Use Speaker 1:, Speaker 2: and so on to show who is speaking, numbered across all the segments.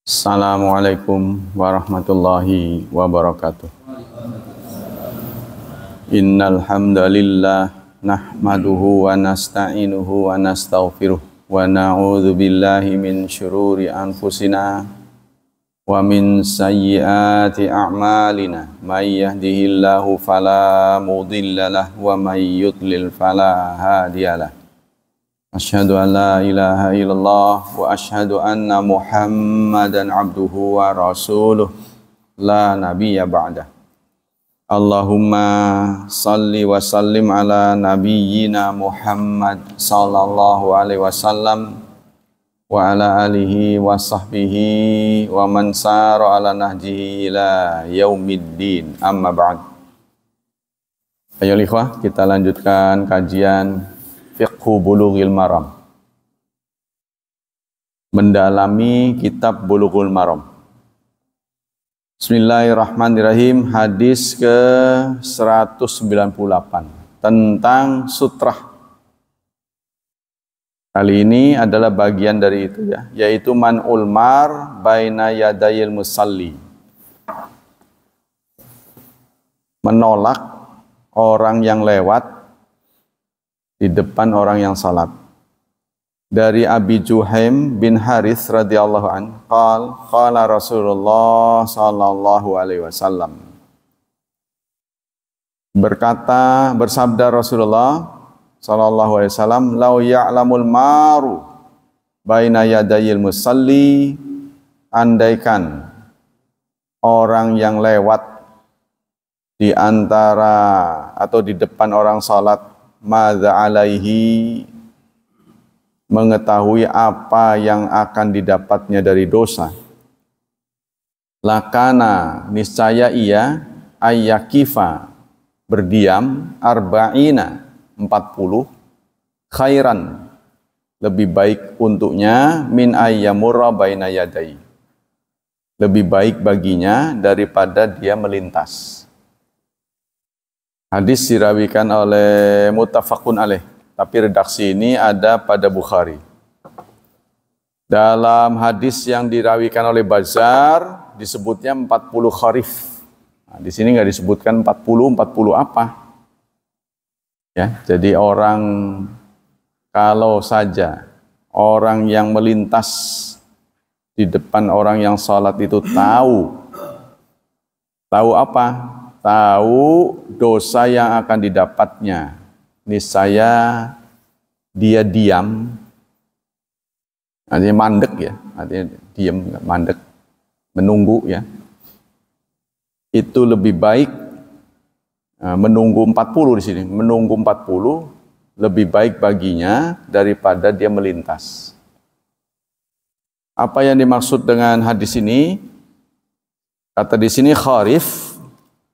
Speaker 1: Assalamualaikum warahmatullahi wabarakatuh. Innal hamdalillah nahmaduhu wa nasta'inuhu wa nastaghfiruh wa na'udzu billahi min syururi anfusina wa min sayyiati a'malina. May yahdihillahu fala mudhillalah wa may yudlil fala hadiyalah. Asyhadu an la ilaha illallah wa asyhadu anna Muhammadan abduhu wa rasuluh la nabiyya ba'dah. Allahumma salli wa sallim ala nabiyyina Muhammad sallallahu alaihi wasallam wa ala alihi wa sahbihi wa man sara ala nahjihi ila yaumiddin, amma ba'd. Ayo ikhwah, kita lanjutkan kajian Fiqhu Bulughil Maram, mendalami kitab Bulughul Maram. Bismillahirrahmanirrahim. Hadis ke 198 tentang sutrah. Kali ini adalah bagian dari itu ya, yaitu man'ul mar baina yadayil musalli, menolak orang yang lewat di depan orang yang salat. Dari Abi Juhaim bin Harits radhiyallahu an, qala Rasulullah sallallahu alaihi wasallam, bersabda Rasulullah sallallahu alaihi wasallam, lau ya'lamul maru baina yadayil musalli, andaikan orang yang lewat di antara atau di depan orang salat, madza alaihi, mengetahui apa yang akan didapatnya dari dosa, lakana, niscaya ia, ayyakifa, berdiam, arba'ina, 40, khairan, lebih baik untuknya, min ayyamurra baina yadai, lebih baik baginya daripada dia melintas. Hadis dirawikan oleh muttafaqun alaih, tapi redaksi ini ada pada Bukhari. Dalam hadis yang dirawikan oleh Bazzar disebutnya 40 kharif. Nah, di sini nggak disebutkan 40 apa. Ya, jadi kalau saja orang yang melintas di depan orang yang salat itu tahu apa? Tahu dosa yang akan didapatnya, niscaya dia diam, artinya mandek ya, artinya diam, mandek, menunggu ya. Itu lebih baik menunggu 40 di sini, menunggu 40 lebih baik baginya daripada dia melintas. Apa yang dimaksud dengan hadis ini? Kata di sini kharif.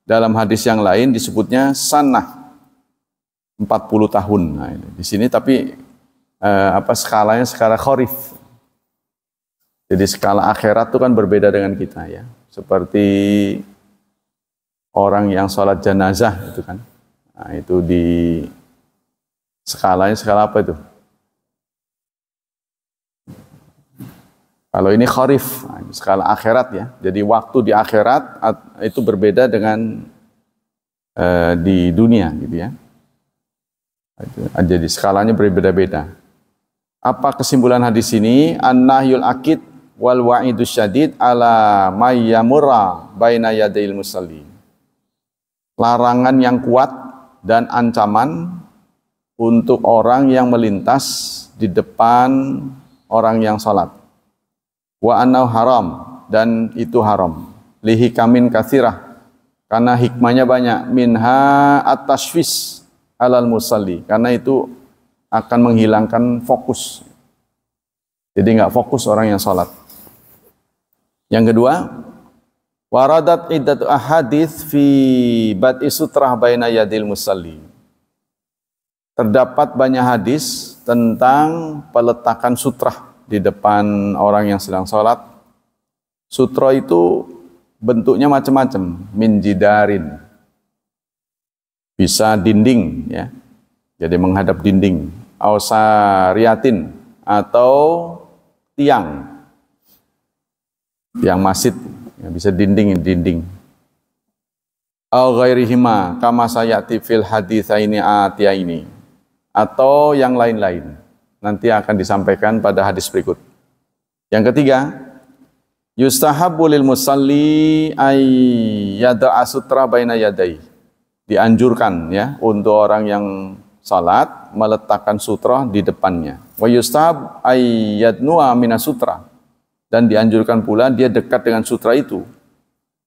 Speaker 1: Dalam hadis yang lain disebutnya sanah, 40 tahun. Nah, di sini tapi skalanya skala kharif. Jadi skala akhirat itu kan berbeda dengan kita ya. Seperti orang yang sholat jenazah itu kan. Nah, itu di skalanya skala apa itu? Kalau ini kharif, skala akhirat ya. Jadi waktu di akhirat itu berbeda dengan di dunia gitu ya. Jadi skalanya berbeda-beda. Apa kesimpulan hadis ini? An-nahyul akid wal wa'idus syadid ala may yamurra baina yadayil musalli. Larangan yang kuat dan ancaman untuk orang yang melintas di depan orang yang salat. Wa annahu haram, dan itu haram. Lihi kamin katsirah, karena hikmahnya banyak. Minha at-tashwis alal musalli, karena itu akan menghilangkan fokus. Jadi nggak fokus orang yang salat. Yang kedua, waradat iddatu ahadits fi bad'i sutrah baina yadil musalli. Terdapat banyak hadis tentang peletakan sutrah di depan orang yang sedang sholat. Sutra itu bentuknya macam-macam, min jidarin, bisa dinding ya, jadi menghadap dinding, ausariatin, atau tiang. Yang masid, ya, bisa dinding. Au ghairihima kama sayati fil haditsaini atiyaini, atau yang lain-lain nanti akan disampaikan pada hadis berikut. Yang ketiga, yustahabbu lil musalli ay yada'a sutra baina yadai. Dianjurkan ya untuk orang yang salat meletakkan sutra di depannya. Wa yustahab ay yadnu'a minas sutra, dan dianjurkan pula dia dekat dengan sutra itu.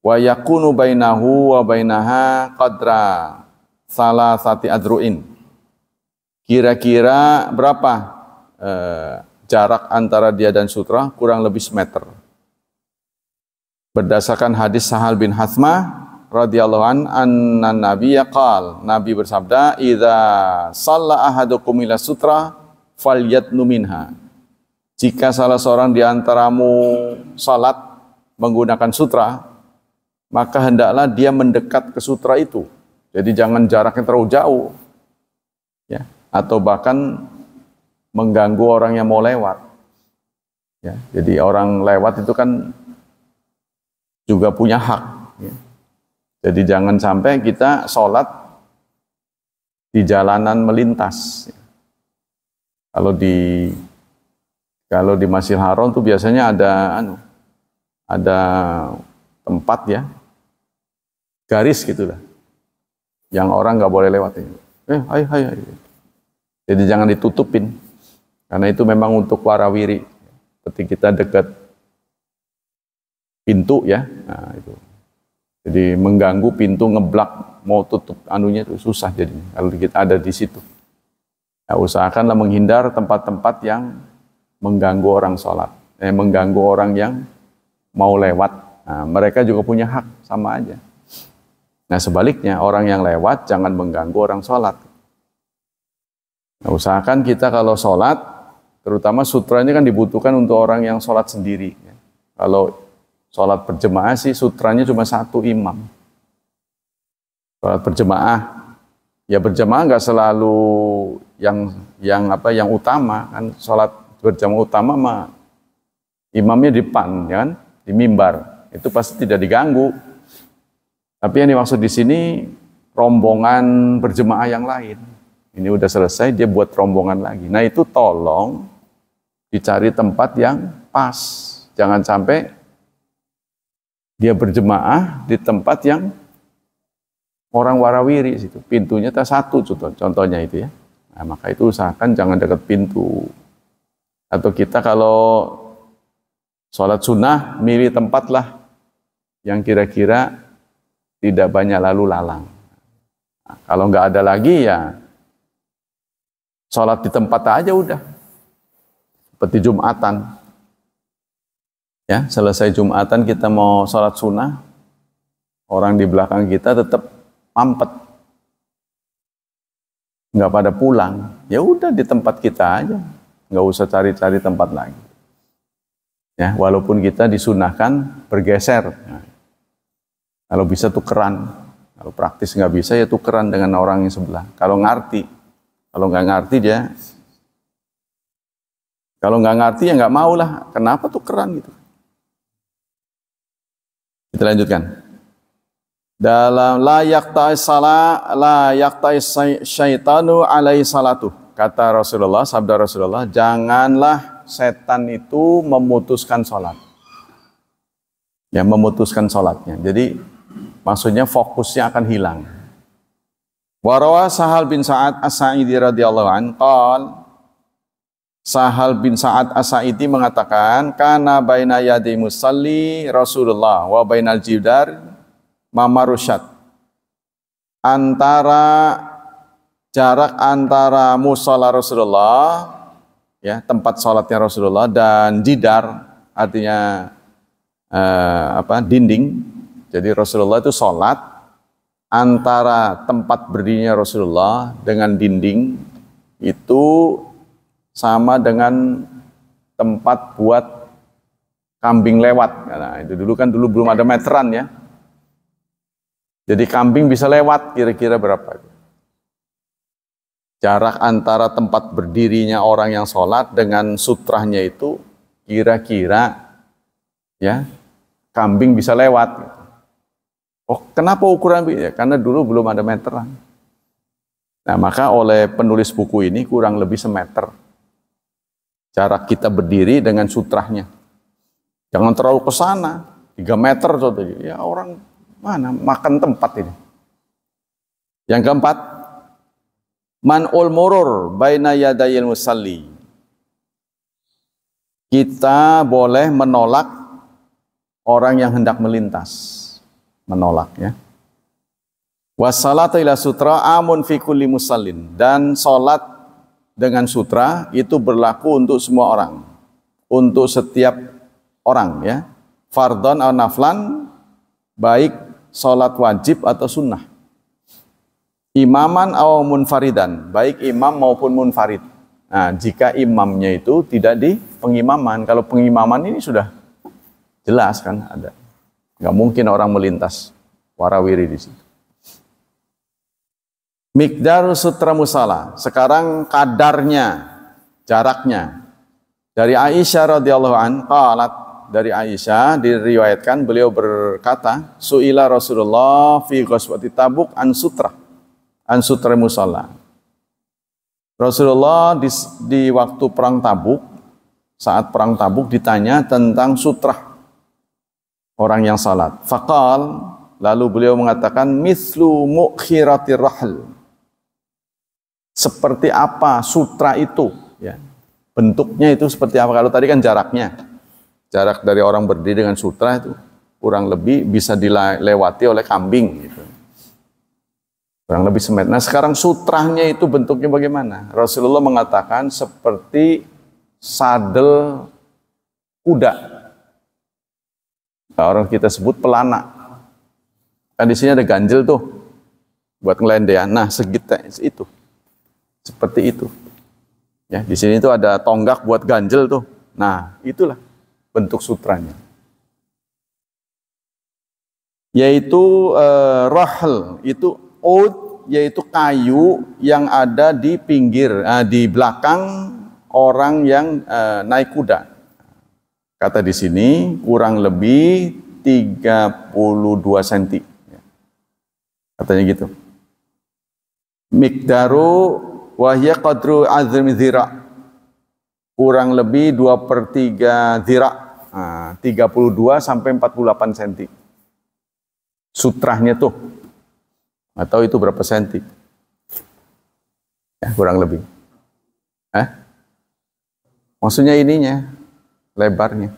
Speaker 1: Wa yakunu bainahu wa bainaha qadra salasati adru'in. Kira-kira berapa jarak antara dia dan sutra? Kurang lebih semeter. Berdasarkan hadis Sahal bin Hathmah radhiyallahu anna nabiyya qala, Nabi bersabda, idza shalla ahadukum ila sutra falyadnu minha. Jika salah seorang di antaramu salat menggunakan sutra, maka hendaklah dia mendekat ke sutra itu. Jadi jangan jaraknya terlalu jauh, ya, atau bahkan mengganggu orang yang mau lewat. Ya, jadi orang lewat itu kan juga punya hak. Ya. Jadi jangan sampai kita sholat di jalanan melintas. Kalau di Masjidil Haram tuh biasanya ada tempat ya, garis gitulah, yang orang nggak boleh lewat. Hai. Jadi jangan ditutupin, karena itu memang untuk warawiri. Ketika kita dekat pintu ya, nah itu. Jadi mengganggu pintu, ngeblak, mau tutup anunya itu susah jadinya kalau kita ada di situ. Nah, usahakanlah menghindar tempat-tempat yang mengganggu orang sholat, mengganggu orang yang mau lewat. Nah, mereka juga punya hak, sama aja. Nah sebaliknya, orang yang lewat jangan mengganggu orang sholat. Nah, usahakan kita kalau sholat, terutama sutra ini kan dibutuhkan untuk orang yang sholat sendiri. Kalau sholat berjemaah sih sutranya cuma satu imam. Sholat berjemaah, ya berjemaah nggak selalu yang utama kan. Sholat berjamaah utama mah imamnya di depan, ya kan, di mimbar, itu pasti tidak diganggu. Tapi yang dimaksud di sini rombongan berjemaah yang lain. Ini udah selesai, dia buat rombongan lagi. Nah itu tolong dicari tempat yang pas. Jangan sampai dia berjemaah di tempat yang orang warawiri situ. Pintunya tak satu contohnya itu ya. Nah, maka itu usahakan jangan dekat pintu. Atau kita kalau sholat sunnah milih tempat lah yang kira-kira tidak banyak lalu lalang. Nah, kalau nggak ada lagi ya sholat di tempat aja udah. Seperti Jumatan. Ya, selesai Jumatan kita mau sholat sunnah, orang di belakang kita tetap mampet, nggak pada pulang. Ya udah di tempat kita aja, nggak usah cari-cari tempat lagi. Ya, walaupun kita disunahkan bergeser. Nah, kalau bisa tukeran, kalau praktis nggak bisa ya tukeran dengan orang yang sebelah. Kalau ngerti, kalau nggak ngerti dia, kalau nggak ngerti ya nggak mau lah. Kenapa tukeran gitu? Kita lanjutkan. Dalam la yaqta'i syaitanu alaihi salatu. Kata Rasulullah, sabda Rasulullah, janganlah setan itu memutuskan sholat. Ya, memutuskan sholatnya. Jadi maksudnya fokusnya akan hilang. Warawa Sahal bin Sa'ad As-Sa'idi radhiyallahu anhu qala, Sahal bin Sa'ad As-Sa'idi mengatakan, kana baina yadi musalli Rasulullah wa bainal jidar mamarusyad. Jarak antara musala Rasulullah, ya, tempat sholatnya Rasulullah, dan jidar, artinya dinding. Jadi Rasulullah itu sholat antara tempat berdirinya Rasulullah dengan dinding itu sama dengan tempat buat kambing lewat. Nah, itu dulu belum ada meteran ya. Jadi kambing bisa lewat kira-kira berapa? Jarak antara tempat berdirinya orang yang sholat dengan sutrahnya itu kira-kira ya kambing bisa lewat. Oh, kenapa ukuran? Ya, karena dulu belum ada meteran. Nah, maka oleh penulis buku ini kurang lebih semeter jarak kita berdiri dengan sutrahnya. Jangan terlalu ke sana, 3 meter. Ya orang mana makan tempat ini. Yang keempat, man'ul murur baina yadayil musalli. Kita boleh menolak orang yang hendak melintas. Menolak ya. Wassalatu ila sutra amun fi kulli musallin. Dan salat dengan sutra itu berlaku untuk semua orang. Untuk setiap orang ya. Fardhon atau naflan, baik salat wajib atau sunnah. Imaman atau munfaridan, baik imam maupun munfarid. Nah, jika imamnya itu tidak di pengimaman, kalau pengimaman ini sudah jelas kan ada. Nggak mungkin orang melintas warawiri di situ. Miqdar sutra musala. Sekarang kadarnya, jaraknya. Dari Aisyah radhiyallahu an, qalat, dari Aisyah diriwayatkan beliau berkata, su'ila Rasulullah fi ghazwati Tabuk an sutra musala. Rasulullah di waktu perang Tabuk, saat perang Tabuk ditanya tentang sutra orang yang salat. Faqal, lalu beliau mengatakan mislu mukhiratir rahl. Seperti apa sutra itu ya. Bentuknya itu seperti apa? Kalau tadi kan jaraknya. Jarak dari orang berdiri dengan sutra itu kurang lebih bisa dilewati oleh kambing gitu. Kurang lebih semeter. Nah, sekarang sutranya itu bentuknya bagaimana? Rasulullah mengatakan seperti sadel kuda. Nah, orang kita sebut pelana. Kan di sini ada ganjel tuh buat ngelendean. Nah, segita itu. Seperti itu. Ya, di sini tuh ada tonggak buat ganjel tuh. Nah, itulah bentuk sutranya. Yaitu rahl, itu ud, yaitu kayu yang ada di pinggir, di belakang orang yang naik kuda. Kata di sini kurang lebih 32 cm. Katanya gitu. Miqdaru wahya qadru azmi zira, kurang lebih 2/3 zira, 32 sampai 48 cm. Sutrahnya tuh, atau itu berapa senti? Ya, kurang lebih. Maksudnya ininya, lebarnya.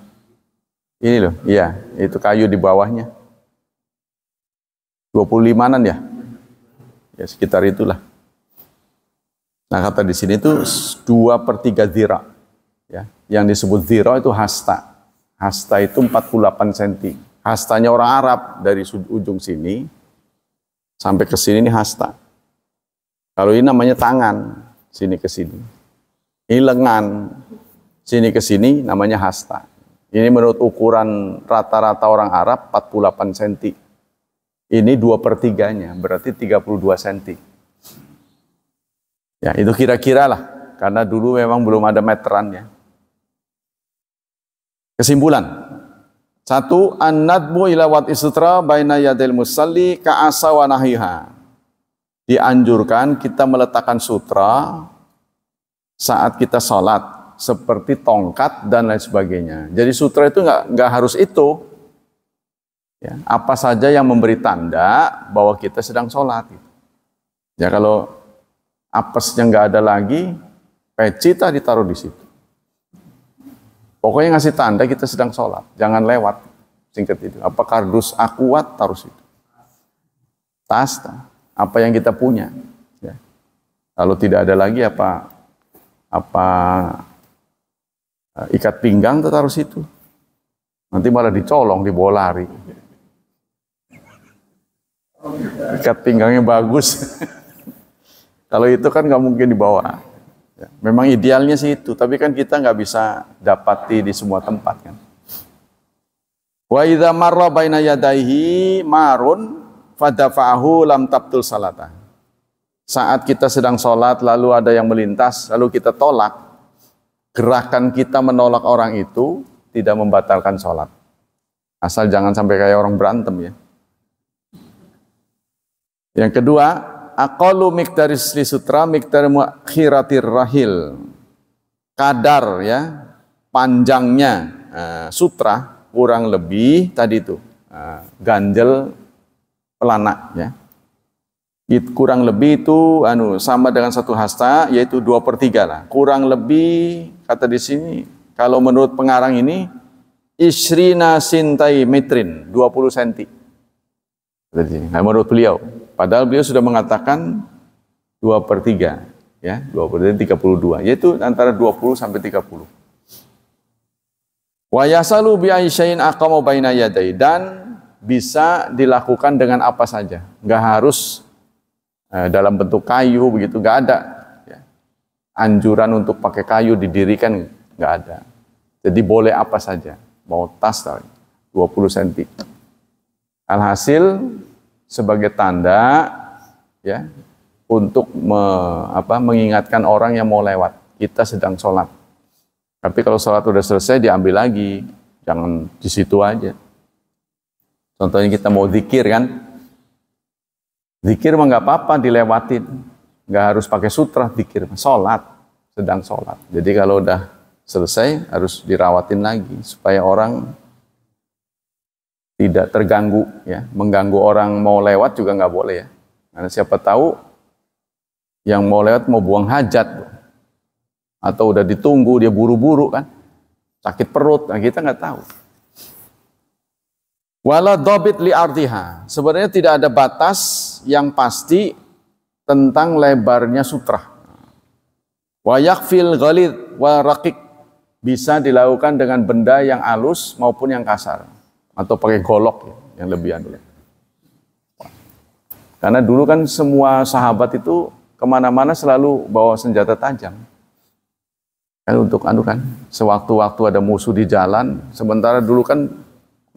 Speaker 1: Ini loh, iya, itu kayu di bawahnya. 25-an ya? Ya sekitar itulah. Nah, kata di sini itu 2/3 zira. Ya, yang disebut zira itu hasta. Hasta itu 48 cm. Hastanya orang Arab dari ujung sini sampai ke sini ini hasta. Kalau ini namanya tangan, sini ke sini. Ini lengan, sini ke sini namanya hasta. Ini menurut ukuran rata-rata orang Arab 48 cm. Ini 2/3-nya, berarti 32 cm. Ya, itu kira-kira lah, karena dulu memang belum ada meterannya. Kesimpulan. 1. An-nadbu ila wat'i sutra baina yadil musalli ka'asa wa nahiha. Dianjurkan kita meletakkan sutra saat kita sholat, seperti tongkat dan lain sebagainya. Jadi sutra itu nggak harus itu. Ya, apa saja yang memberi tanda bahwa kita sedang sholat. Ya, kalau apesnya nggak ada lagi, peci tadi ditaruh di situ. Pokoknya ngasih tanda kita sedang sholat, jangan lewat. Singkat itu. Apa kardus akuat taruh situ. Tas, apa yang kita punya. Ya. Kalau tidak ada lagi apa ikat pinggang taruh situ. Nanti malah dicolong, dibawa lari. Ikat pinggangnya bagus. Kalau itu kan nggak mungkin dibawa. Ya, memang idealnya sih itu, tapi kan kita nggak bisa dapati di semua tempat kan. Wa idza marra baina yadayhi marun fadafa'ahu lam tabtul salata. Saat kita sedang sholat lalu ada yang melintas lalu kita tolak, gerakan kita menolak orang itu tidak membatalkan sholat. Asal jangan sampai kayak orang berantem ya. Yang kedua, aqallu miqdaris li sutra miqdar muakhiratir rahil. Kadar ya, panjangnya sutra kurang lebih tadi itu ganjel pelana ya. Kurang lebih itu sama dengan 1 hasta, yaitu 2/3 lah. Kurang lebih kata di sini kalau menurut pengarang ini isrina sintai metrin, 20 cm. Nah, menurut beliau, padahal beliau sudah mengatakan 2/3 ya, 2/32, yaitu antara 20 sampai 30. Wa yasalu bi aisyain aqama baina yadai, dan bisa dilakukan dengan apa saja. Enggak harus dalam bentuk kayu begitu, enggak ada ya. Anjuran untuk pakai kayu didirikan enggak ada. Jadi boleh apa saja. Mau tas 20 cm. Alhasil sebagai tanda ya untuk mengingatkan orang yang mau lewat, kita sedang sholat. Tapi kalau sholat udah selesai diambil lagi, jangan di situ aja. Contohnya kita mau zikir kan, zikir mah nggak apa-apa dilewatin, nggak harus pakai sutra zikir, sholat, sedang sholat. Jadi kalau udah selesai harus dirawatin lagi supaya orang tidak terganggu ya, mengganggu orang mau lewat juga nggak boleh ya. Karena siapa tahu yang mau lewat mau buang hajat atau udah ditunggu dia buru-buru kan, sakit perut, nah kita nggak tahu. Wala dobit li artiha, sebenarnya tidak ada batas yang pasti tentang lebarnya sutra. Wa yakfil ghalid wa raqiq, bisa dilakukan dengan benda yang halus maupun yang kasar, atau pakai golok ya, yang lebih aneh. Karena dulu kan semua sahabat itu kemana-mana selalu bawa senjata tajam. Kan untuk kan, sewaktu-waktu ada musuh di jalan, sementara dulu kan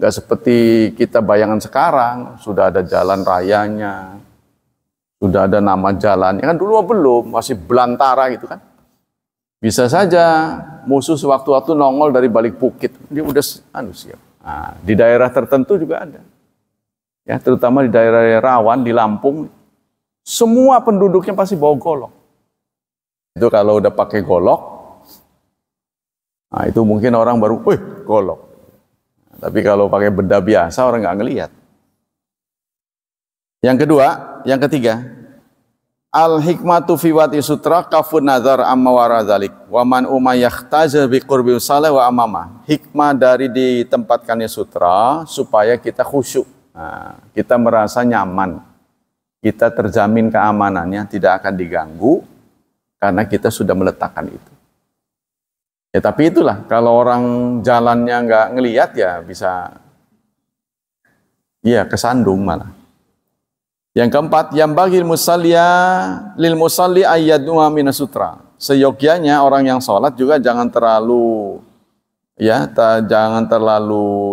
Speaker 1: nggak seperti kita bayangan sekarang, sudah ada jalan rayanya, sudah ada nama jalannya, kan dulu belum, masih belantara gitu kan. Bisa saja musuh sewaktu-waktu nongol dari balik bukit, dia udah siap. Nah, di daerah tertentu juga ada, ya terutama di daerah rawan di Lampung, semua penduduknya pasti bawa golok. Itu kalau udah pakai golok, nah itu mungkin orang baru, wih golok. Tapi kalau pakai benda biasa orang nggak ngelihat. Yang ketiga, al hikmatu fi wati sutra kafun nazar amma warazalik wa man umayyakhtaza bi qurbi salah wa amama. Hikmah dari ditempatkannya sutra supaya kita khusyuk. Nah, kita merasa nyaman. Kita terjamin keamanannya, tidak akan diganggu karena kita sudah meletakkan itu. Ya tapi itulah, kalau orang jalannya nggak ngelihat ya bisa, iya kesandung malah. Yang keempat, yang bagi lil musalli ayyaduma minas sutra. Seyogyanya orang yang sholat juga jangan terlalu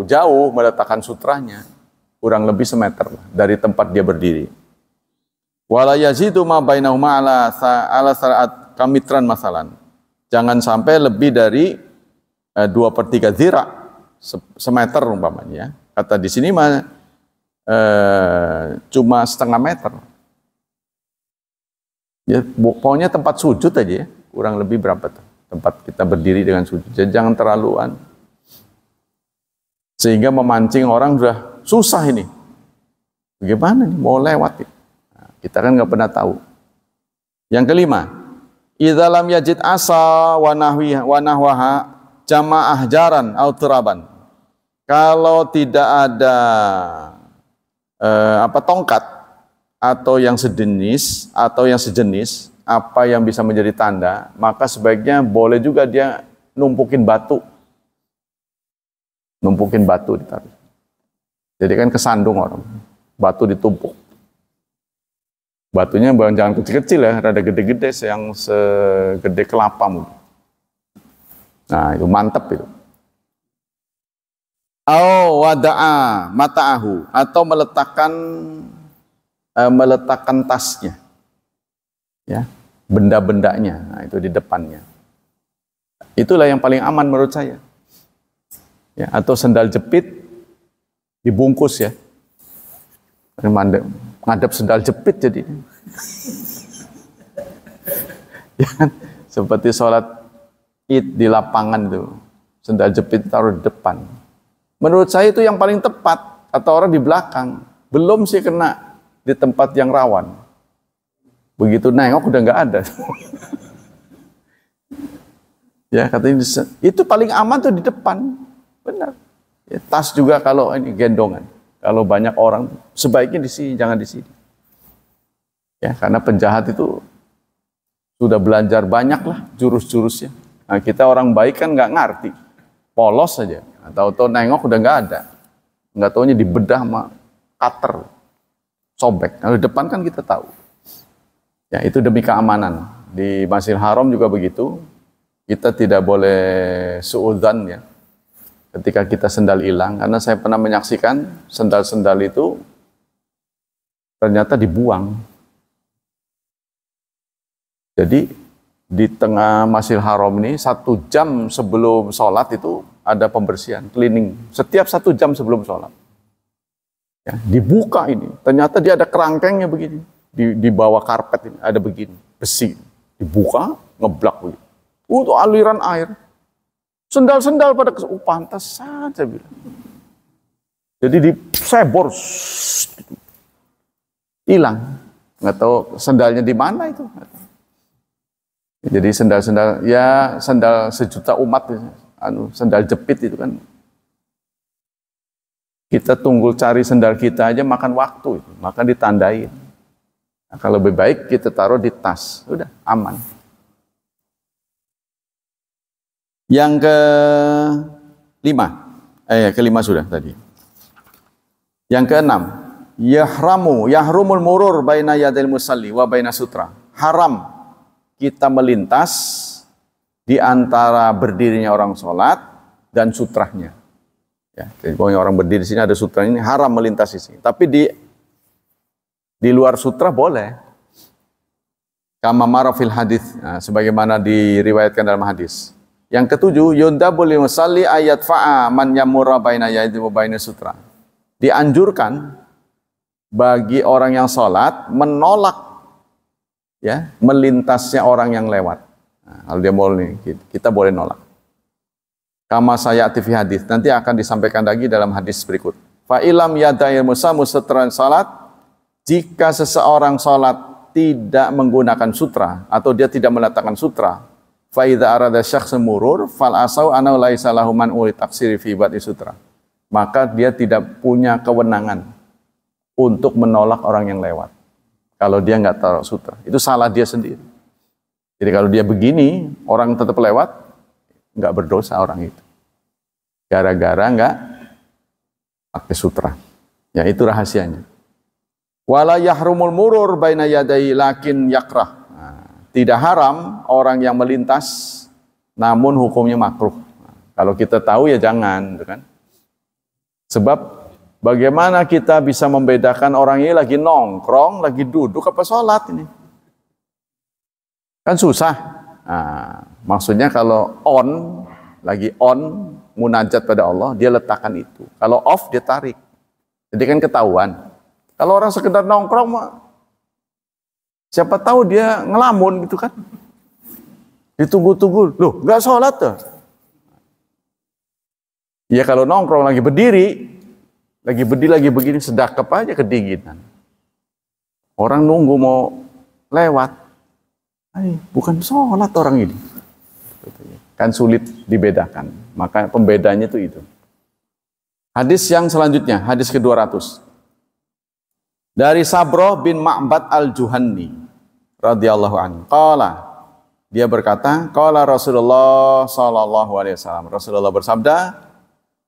Speaker 1: jauh meletakkan sutranya, kurang lebih semeter dari tempat dia berdiri. Wala yazidu ma bainahuma ala saat kamitran masalan. Jangan sampai lebih dari 2/3 zira, semeter umpamanya. Kata di sini mah cuma setengah meter. Ya, pokoknya tempat sujud aja ya, kurang lebih berapa tuh tempat kita berdiri dengan sujud. Jadi jangan terlaluan, sehingga memancing orang sudah susah ini. Bagaimana nih mau lewat? Nah, kita kan nggak pernah tahu. Yang kelima, idza lam yajid asa wa nahwaha jamaah jaran au turaban. Kalau tidak ada tongkat atau yang sejenis apa yang bisa menjadi tanda, maka sebaiknya boleh juga dia numpukin batu ditaruh. Jadi kan kesandung orang, batu ditumpuk. Batunya jangan kecil-kecil ya, rada gede-gede, yang segede kelapa mungkin. Nah itu mantep itu. Wada'a mata'ahu, atau meletakkan tasnya, ya, benda-bendanya, nah itu di depannya. Itulah yang paling aman menurut saya. Ya, atau sendal jepit dibungkus ya. Ngadep sendal jepit jadi. Ya kan? Seperti sholat Id di lapangan tuh, sendal jepit taruh di depan. Menurut saya itu yang paling tepat, atau orang di belakang. Belum sih kena di tempat yang rawan. Begitu nengok udah nggak ada. Ya katanya itu paling aman tuh di depan, benar. Ya, tas juga kalau ini gendongan, kalau banyak orang sebaiknya di sini, jangan di sini. Ya karena penjahat itu sudah belajar banyak lah jurus-jurusnya. Nah, kita orang baik kan nggak ngerti, polos saja. Atau nengok udah nggak ada, nggak taunya dibedah sama cutter, sobek. Nah, di depan kan kita tahu. Ya itu demi keamanan. Di Masjidil Haram juga begitu. Kita tidak boleh suudzan ya. Ketika kita sendal hilang, karena saya pernah menyaksikan sendal-sendal itu ternyata dibuang. Jadi di tengah Masjidil Haram ini 1 jam sebelum sholat itu ada pembersihan, cleaning. Setiap 1 jam sebelum sholat. Ya, dibuka ini, ternyata dia ada kerangkengnya begini. Di bawah karpet ini ada begini, besi. Dibuka, ngeblak begini. Untuk aliran air. Sendal-sendal pada pantasan saya bilang. Jadi disebor, hilang. Nggak tahu sendalnya di mana itu. Jadi sendal-sendal, ya sendal sejuta umat, sendal jepit itu kan. Kita tunggu cari sendal kita aja makan waktu, maka ditandain. Nah, kalau lebih baik kita taruh di tas, udah aman. Yang kelima sudah tadi. Yang keenam, yahrumul murur baina yadil musalli wa baina sutra. Haram kita melintas di antara berdirinya orang sholat dan sutrahnya. Ya, jadi pokoknya orang berdiri di sini ada sutra ini haram melintas di sini. Tapi di luar sutra boleh. Kama marafil hadis, nah, sebagaimana diriwayatkan dalam hadis. Yang ketujuh, yundabu lil musalli ayat fa'a man yamurra baina yadayhi wa baina sutra. Dianjurkan bagi orang yang sholat menolak ya melintasnya orang yang lewat. Nah, kalau dia boleh, kita boleh nolak. Kama sayati fi hadis, nanti akan disampaikan lagi dalam hadis berikut. Fa ilam yadayil musalli sutran salat, jika seseorang sholat tidak menggunakan sutra atau dia tidak meletakkan sutra, fa idza arada syakhsun murur fal asau ana laisa lahu man uli taksiri fi ba'di sutra. Maka dia tidak punya kewenangan untuk menolak orang yang lewat. Kalau dia nggak taruh sutra, itu salah dia sendiri. Jadi kalau dia begini, orang tetap lewat, nggak berdosa orang itu. Gara-gara nggak pakai sutra. Ya itu rahasianya. Wala yahrumul murur baina yadai lakin yakrah. Nah, tidak haram orang yang melintas, namun hukumnya makruh. Nah, kalau kita tahu ya jangan, gitu kan? Sebab bagaimana kita bisa membedakan orang ini lagi nongkrong, lagi duduk apa sholat ini? Kan susah. Nah, maksudnya kalau lagi on, munajat pada Allah, dia letakkan itu. Kalau off, dia tarik. Jadi kan ketahuan. Kalau orang sekedar nongkrong, siapa tahu dia ngelamun gitu kan. Ditunggu-tunggu, loh nggak sholat tuh. Ya kalau nongkrong lagi berdiri lagi begini, sedekap aja kedinginan. Orang nunggu mau lewat, bukan sholat orang ini. Kan sulit dibedakan, maka pembedanya itu. Hadis yang selanjutnya, hadis ke-200. Dari Sabroh bin Ma'bad al-Juhanni radhiyallahu anhu. Qala, dia berkata, qala Rasulullah sallallahu alaihi wasallam. Rasulullah bersabda,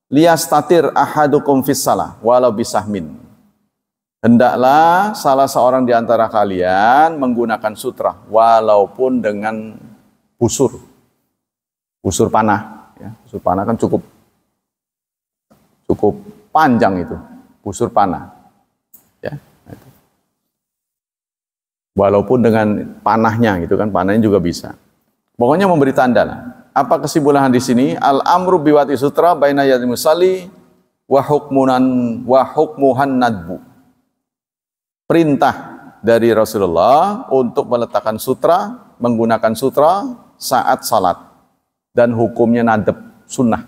Speaker 1: liyastatir ahadukum fis salah walau bisahmin. Hendaklah salah seorang di antara kalian menggunakan sutra walaupun dengan busur panah. Ya, busur panah kan cukup panjang itu, busur panah. Ya. Walaupun dengan panahnya gitu kan, panahnya juga bisa. Pokoknya memberi tanda lah. Apa kesimpulan di sini? Al-amru biwati sutra baina yadil musalli wa hukmuhan nadbu. Perintah dari Rasulullah untuk meletakkan sutra, menggunakan sutra saat salat, dan hukumnya nadab, sunnah,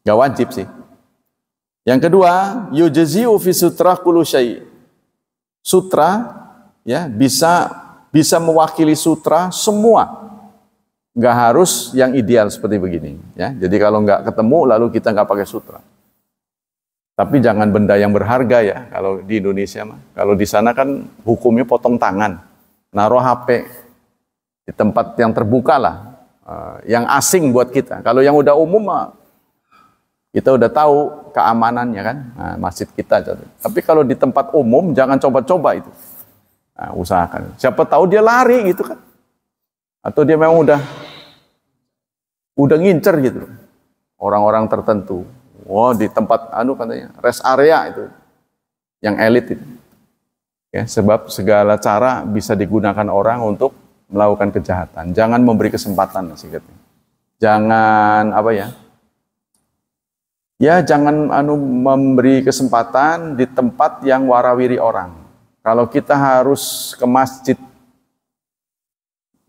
Speaker 1: gak wajib sih. Yang kedua, yujzi'u fi sutra kullu syai'. Sutra ya bisa mewakili sutra semua. Nggak harus yang ideal seperti begini ya. Jadi kalau nggak ketemu lalu kita nggak pakai sutra. Tapi jangan benda yang berharga ya kalau di Indonesia mah. Kalau di sana kan hukumnya potong tangan, naruh HP di tempat yang terbuka lah, yang asing buat kita. Kalau yang udah umum mah kita udah tahu keamanannya kan, masjid kita. Tapi kalau di tempat umum jangan coba-coba itu. Nah, usahakan. Siapa tahu dia lari gitu kan. Atau dia memang udah ngincer gitu. Orang-orang tertentu. Wow, di tempat katanya rest area itu yang elit itu. Ya, sebab segala cara bisa digunakan orang untuk melakukan kejahatan. Jangan memberi kesempatan singkatnya. Jangan jangan memberi kesempatan di tempat yang warawiri orang. Kalau kita harus ke masjid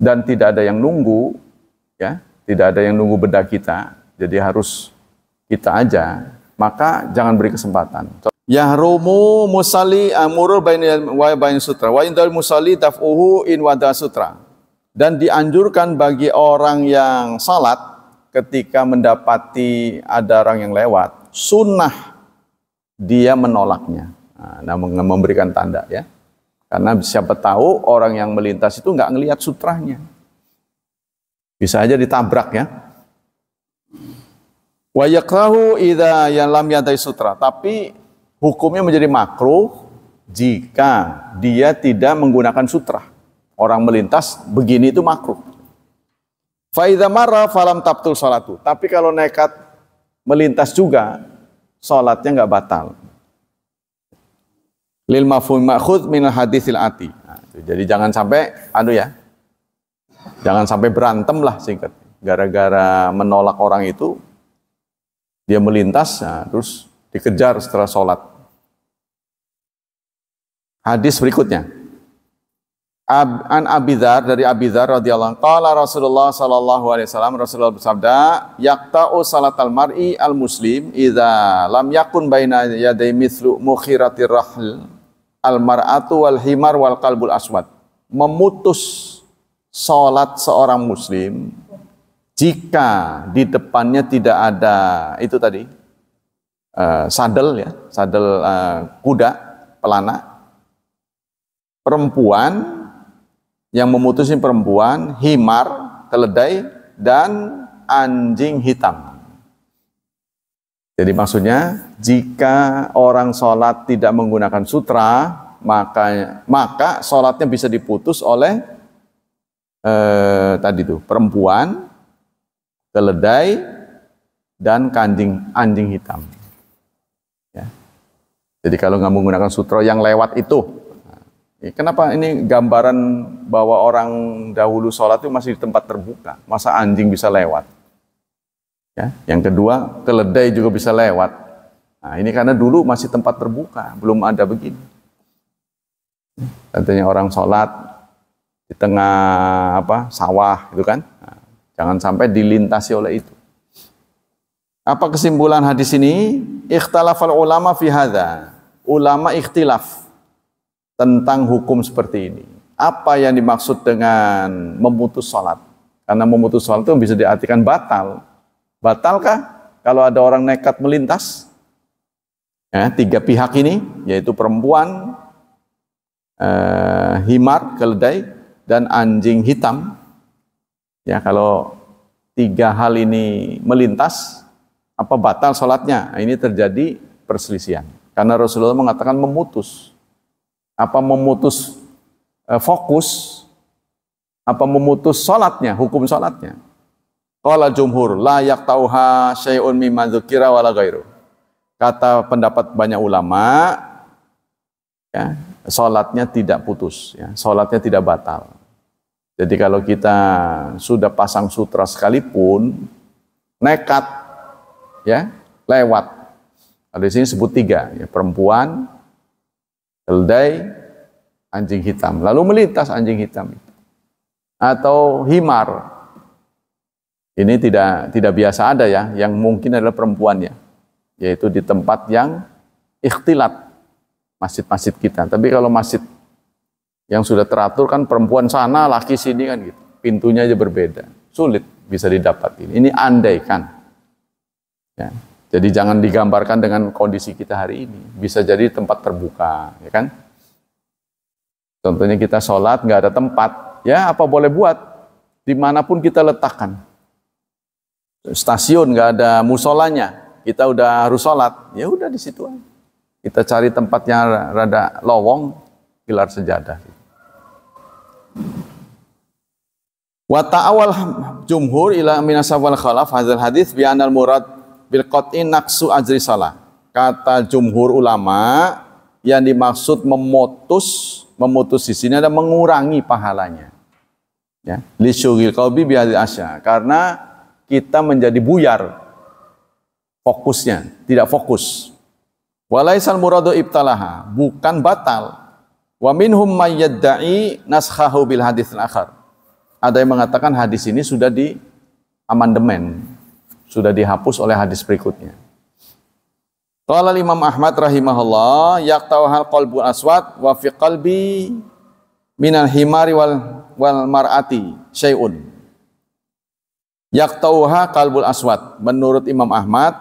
Speaker 1: dan tidak ada yang nunggu, ya, tidak ada yang nunggu benda kita, jadi harus kita aja, maka jangan beri kesempatan. Yahrumu musalli amurul bain sutra wa indal musalli daf'uhu in wada sutra. Dan dianjurkan bagi orang yang salat ketika mendapati ada orang yang lewat, sunnah dia menolaknya. Nah, memberikan tanda ya. Karena siapa tahu orang yang melintas itu nggak ngelihat sutranya. Bisa aja ditabrak ya. Wa yakrahu idza lam yadai sutra, tapi hukumnya menjadi makruh jika dia tidak menggunakan sutra. Orang melintas begini itu makruh. Fa idza marra falam tabtul salatu. Tapi kalau nekat melintas juga salatnya nggak batal. Lil mafhum ma'khudz min haditsil ati. Nah, jadi jangan sampai jangan sampai berantem lah singkat. Gara-gara menolak orang itu dia melintas, terus dikejar setelah sholat. Hadis berikutnya. An Abidhar, dari Abidhar radhiyallahu anhu, qala Rasulullah sallallahu alaihi wasallam, Rasulullah bersabda, yaqta'u salatal mar'i al muslim idza lam yakun baina yaday mithlu mukhiratir rahl al mar'atu wal himar wal qalbul aswad. Memutus salat seorang muslim jika di depannya tidak ada itu tadi sadel kuda pelana, perempuan yang memutusin perempuan, himar keledai, dan anjing hitam. Jadi maksudnya jika orang sholat tidak menggunakan sutra, maka sholatnya bisa diputus oleh perempuan, keledai, dan anjing hitam. Ya. Jadi kalau nggak menggunakan sutra yang lewat itu, kenapa ini gambaran bahwa orang dahulu sholat itu masih di tempat terbuka, masa anjing bisa lewat? Ya. Yang kedua, keledai juga bisa lewat. Nah, ini karena dulu masih tempat terbuka, belum ada begini. Katanya orang sholat di tengah sawah, gitu kan? Nah, jangan sampai dilintasi oleh itu. Apa kesimpulan hadis ini? Ikhtalafal ulama fi hadza. Ulama ikhtilaf tentang hukum seperti ini. Apa yang dimaksud dengan memutus sholat? Karena memutus sholat itu bisa diartikan batal. Batalkah kalau ada orang nekat melintas? Ya, tiga pihak ini, yaitu perempuan, himar, keledai, dan anjing hitam. Ya, kalau tiga hal ini melintas, apa batal sholatnya? Nah, ini terjadi perselisihan. Karena Rasulullah mengatakan memutus. Apa memutus fokus? Apa memutus sholatnya, hukum sholatnya? Qala jumhur, la yaqtauha syai'un mimma dzukira wala ghairu. Kata pendapat banyak ulama, ya, sholatnya tidak putus, ya, sholatnya tidak batal. Jadi kalau kita sudah pasang sutra sekalipun, nekat, ya, lewat, Kalau di sini sebut 3, ya, perempuan, keledai, anjing hitam. Lalu melintas anjing hitam itu. Atau himar. Ini tidak biasa ada ya, yang mungkin adalah perempuannya. Yaitu di tempat yang ikhtilat, masjid-masjid kita. Tapi kalau masjid yang sudah teratur kan perempuan sana, laki sini kan gitu. Pintunya aja berbeda. Sulit bisa didapat ini. Ini andaikan. Ya. Jadi jangan digambarkan dengan kondisi kita hari ini. Bisa jadi tempat terbuka, ya kan? Contohnya kita sholat nggak ada tempat, ya apa boleh buat? Dimanapun kita letakkan. Stasiun nggak ada musolanya, kita udah harus sholat, ya udah di situ aja. Kita cari tempat yang rada lowong, gelar sejadah. Wa ta'awal jumhur ila minasab wal khalaf hadzal hadits bi anal murad bil qat'i naqsu ajri salah. Kata jumhur ulama yang dimaksud memutus di sini ada mengurangi pahalanya. Ya, li syughil qalbi bi hadhihi asya. Karena kita menjadi buyar fokusnya, tidak fokus. Walaisal muradu ibtalaha, bukan batal. Wa minhum may yadda'i naskhahu bil hadits al-akhar. Ada yang mengatakan hadis ini sudah di amandemen, sudah dihapus oleh hadis berikutnya. Qala Imam Ahmad rahimahullah, yaqtawhal qalbul aswad wa fi qalbi minal himari wal mar'ati syai'un. Yaqtawha qalbul aswad. Menurut Imam Ahmad,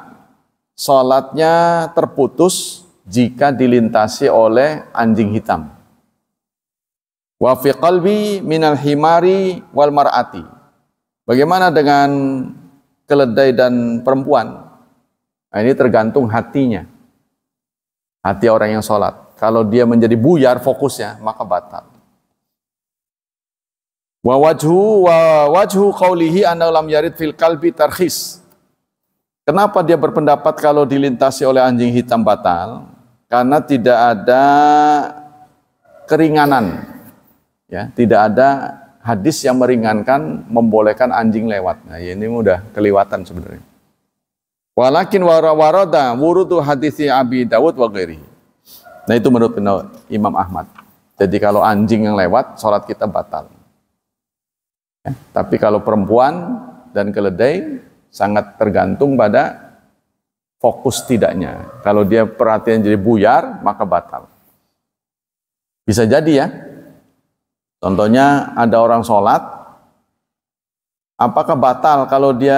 Speaker 1: salatnya terputus jika dilintasi oleh anjing hitam. Wa fi qalbi minal himari wal mar'ati. Bagaimana dengan keledai dan perempuan? Nah, ini tergantung hatinya. Hati orang yang sholat. Kalau dia menjadi buyar fokusnya, maka batal. Wa wajhu qawlihi anna lam yarid fil qalbi tarkhis. Kenapa dia berpendapat kalau dilintasi oleh anjing hitam batal? Karena tidak ada keringanan. Ya, tidak ada hadis yang meringankan membolehkan anjing lewat. Nah, ini udah kelewatan sebenarnya. Walakin warada wurudu hadisi Abi Dawud wa ghairihi. Nah, itu menurut Imam Ahmad. Jadi kalau anjing yang lewat, sholat kita batal. Ya, tapi kalau perempuan dan keledai sangat tergantung pada fokus tidaknya. Kalau dia perhatian jadi buyar, maka batal. Bisa jadi ya. Contohnya ada orang sholat, apakah batal kalau dia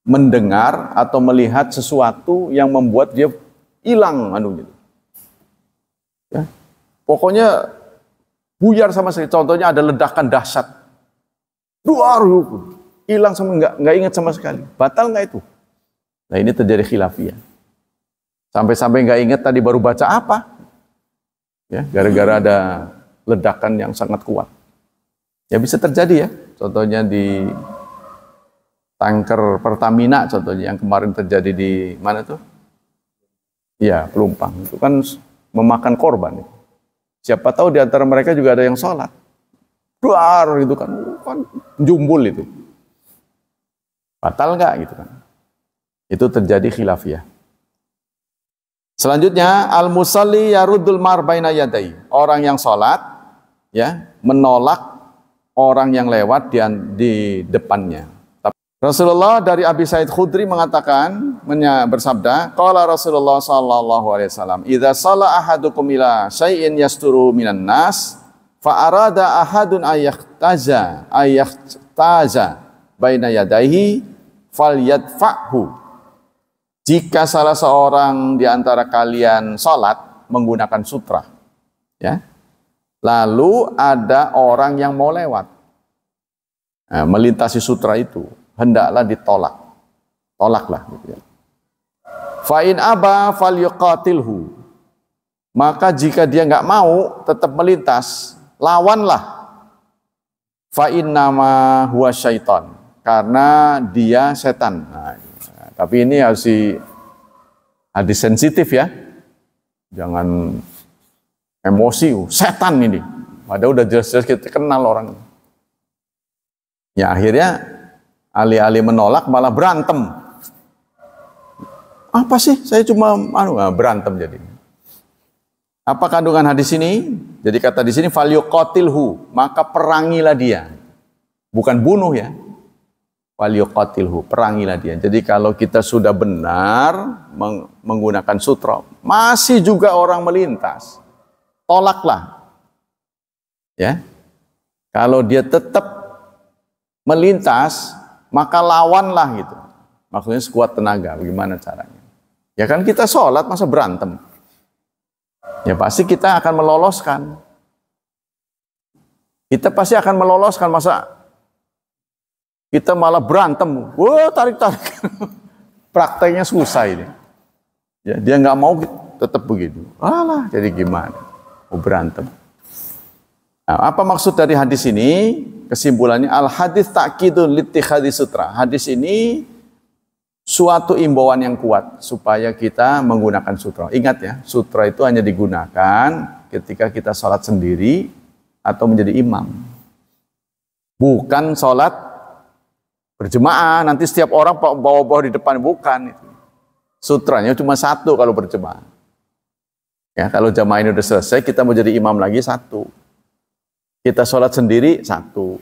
Speaker 1: mendengar atau melihat sesuatu yang membuat dia hilang anunya? Ya. Pokoknya buyar sama sekali. Contohnya ada ledakan dahsyat, duar, hilang sama nggak ingat sama sekali. Batal nggak itu? Nah, ini terjadi khilafiyah. Sampai-sampai nggak ingat tadi baru baca apa? Ya, gara-gara ada ledakan yang sangat kuat. Ya bisa terjadi ya. Contohnya di tanker Pertamina, contohnya yang kemarin terjadi di mana tuh? Ya, Pelumpang. Itu kan memakan korban. Siapa tahu di antara mereka juga ada yang sholat. Duar gitu kan jumbul itu. Batal nggak gitu kan? Itu terjadi khilafiyah. Selanjutnya, al-musalli yaruddul mar baina yadai. Orang yang sholat, ya, menolak orang yang lewat di depannya. Rasulullah dari Abi Sa'id Khudri mengatakan, bersabda, qala Rasulullah sallallahu alaihi wasallam, idza shalla ahadukum ila syai'in yasturu minan nas, fa arada ahadun ayahtaza baina yadayhi falyadfa'hu. Jika salah seorang di antara kalian salat menggunakan sutra, ya, lalu ada orang yang mau lewat, nah, melintasi sutra itu, hendaklah ditolak, tolaklah. Gitu ya. Fa in aba falyuqatilhu. Maka jika dia nggak mau tetap melintas, lawanlah. Fa innama huwa syaitan. Karena dia setan. Nah, tapi ini harus hadis sensitif ya. Jangan emosi, setan ini. Padahal udah jelas-jelas kita kenal orang. Ya akhirnya alih-alih menolak malah berantem. Apa sih? Saya cuma berantem jadi. Apa kandungan hadis ini? Jadi kata di sini falyuqatilhu, maka perangilah dia. Bukan bunuh ya. Falyuqatilhu, perangilah dia. Jadi kalau kita sudah benar menggunakan sutra, masih juga orang melintas, tolaklah. Ya. Kalau dia tetap melintas, maka lawanlah gitu. Maksudnya sekuat tenaga. Bagaimana caranya? Ya kan kita sholat masa berantem? Ya pasti kita akan meloloskan. Kita pasti akan meloloskan, masa kita malah berantem. Wah, tarik-tarik. Prakteknya susah ini. Ya, dia nggak mau tetap begitu. Alah, jadi gimana? Mau berantem. Nah, apa maksud dari hadis ini? Kesimpulannya al-hadis ta'kidun littikhadhi sutra. Hadis ini suatu imbauan yang kuat supaya kita menggunakan sutra. Ingat ya, sutra itu hanya digunakan ketika kita sholat sendiri atau menjadi imam. Bukan sholat berjemaah, nanti setiap orang bawa-bawa di depan, bukan itu. Sutranya cuma satu kalau berjemaah. Ya, kalau jamaah ini udah selesai, kita mau jadi imam lagi satu. Kita sholat sendiri satu.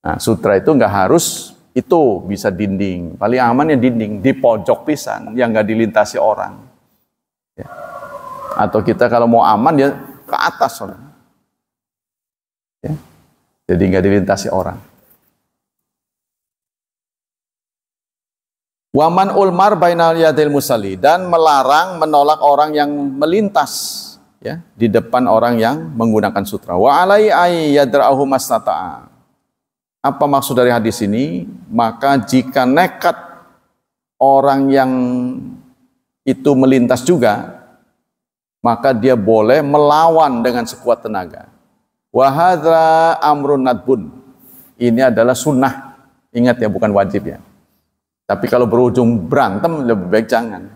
Speaker 1: Nah, sutra itu nggak harus itu, bisa dinding. Paling aman ya dinding, di pojok pisan, yang nggak dilintasi orang. Ya. Atau kita kalau mau aman ya ke atas orang. Ya. Jadi nggak dilintasi orang. Waman ulmar bainal yadil musalli, dan melarang menolak orang yang melintas ya di depan orang yang menggunakan sutra. Wa alai ay yadra'ahu mastata'a. Apa maksud dari hadis ini? Maka jika nekat orang yang itu melintas juga, maka dia boleh melawan dengan sekuat tenaga. Wa hadza amrun nadbun. Ini adalah sunnah. Ingat ya, bukan wajib ya. Tapi kalau berujung berantem, lebih baik jangan.